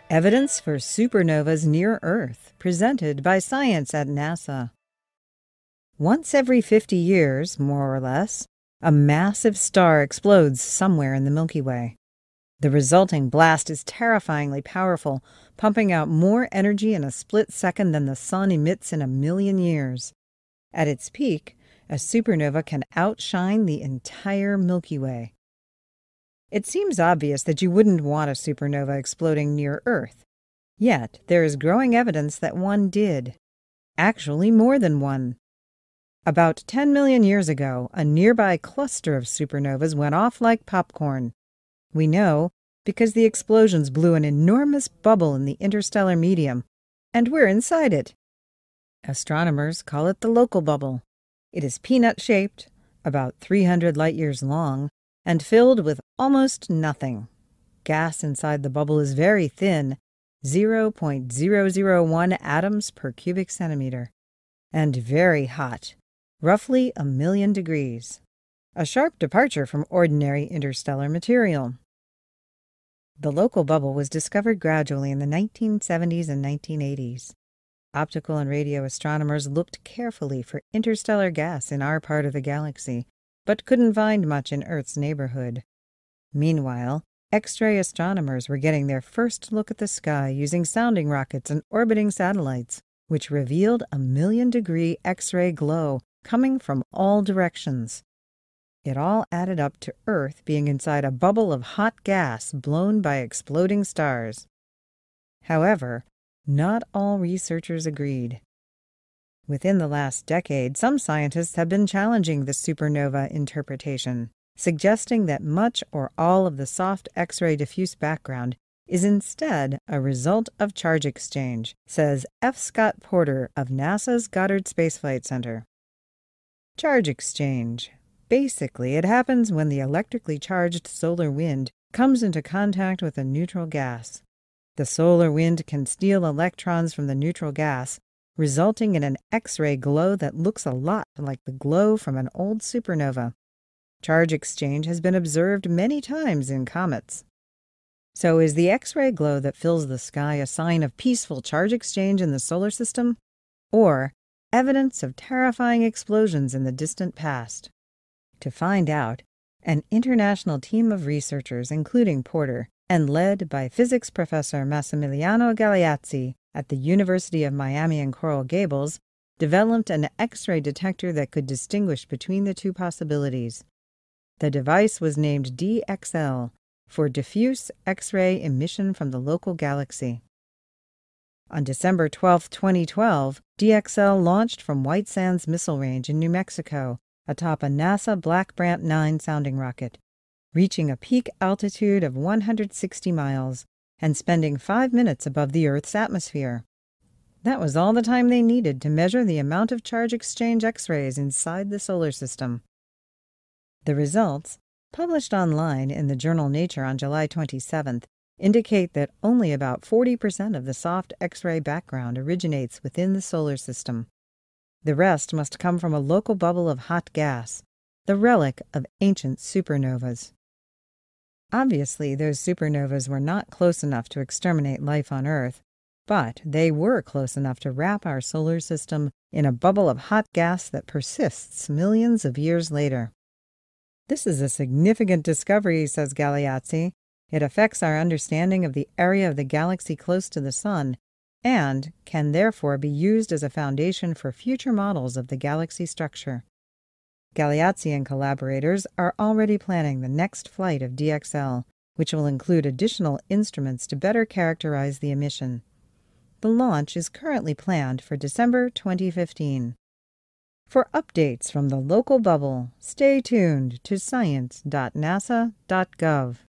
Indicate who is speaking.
Speaker 1: Evidence for supernovas near Earth, presented by Science at NASA. Once every 50 years, more or less, a massive star explodes somewhere in the Milky Way. The resulting blast is terrifyingly powerful, pumping out more energy in a split second than the sun emits in 1,000,000 years. At its peak, a supernova can outshine the entire Milky Way. It seems obvious that you wouldn't want a supernova exploding near Earth. Yet, there is growing evidence that one did. Actually, more than one. About 10 million years ago, a nearby cluster of supernovas went off like popcorn. We know because the explosions blew an enormous bubble in the interstellar medium, and we're inside it. Astronomers call it the local bubble. It is peanut-shaped, about 300 light-years long, and filled with almost nothing. Gas inside the bubble is very thin, 0.001 atoms per cubic centimeter, and very hot, roughly 1,000,000 degrees. A sharp departure from ordinary interstellar material. The local bubble was discovered gradually in the 1970s and 1980s. Optical and radio astronomers looked carefully for interstellar gas in our part of the galaxy, but couldn't find much in Earth's neighborhood. Meanwhile, X-ray astronomers were getting their first look at the sky using sounding rockets and orbiting satellites, which revealed 1,000,000-degree X-ray glow coming from all directions. It all added up to Earth being inside a bubble of hot gas blown by exploding stars. However, not all researchers agreed. Within the last decade, some scientists have been challenging the supernova interpretation, suggesting that much or all of the soft X-ray diffuse background is instead a result of charge exchange, says F. Scott Porter of NASA's Goddard Space Flight Center. Charge exchange. Basically, it happens when the electrically charged solar wind comes into contact with a neutral gas. The solar wind can steal electrons from the neutral gas, resulting in an X-ray glow that looks a lot like the glow from an old supernova. Charge exchange has been observed many times in comets. So is the X-ray glow that fills the sky a sign of peaceful charge exchange in the solar system, or evidence of terrifying explosions in the distant past? To find out, an international team of researchers, including Porter, and led by physics professor Massimiliano Galeazzi at the University of Miami and Coral Gables, developed an X-ray detector that could distinguish between the two possibilities. The device was named DXL, for diffuse X-ray emission from the local galaxy. On December 12, 2012, DXL launched from White Sands Missile Range in New Mexico atop a NASA Black Brant 9 sounding rocket, reaching a peak altitude of 160 miles and spending 5 minutes above the Earth's atmosphere. That was all the time they needed to measure the amount of charge exchange X-rays inside the solar system. The results, published online in the journal Nature on July 27th, indicate that only about 40% of the soft X-ray background originates within the solar system. The rest must come from a local bubble of hot gas, the relic of ancient supernovas. Obviously, those supernovas were not close enough to exterminate life on Earth, but they were close enough to wrap our solar system in a bubble of hot gas that persists millions of years later. This is a significant discovery, says Galeazzi. It affects our understanding of the area of the galaxy close to the Sun, and can therefore be used as a foundation for future models of the galaxy structure. Galeazzi and collaborators are already planning the next flight of DXL, which will include additional instruments to better characterize the emission. The launch is currently planned for December 2015. For updates from the local bubble, stay tuned to science.nasa.gov.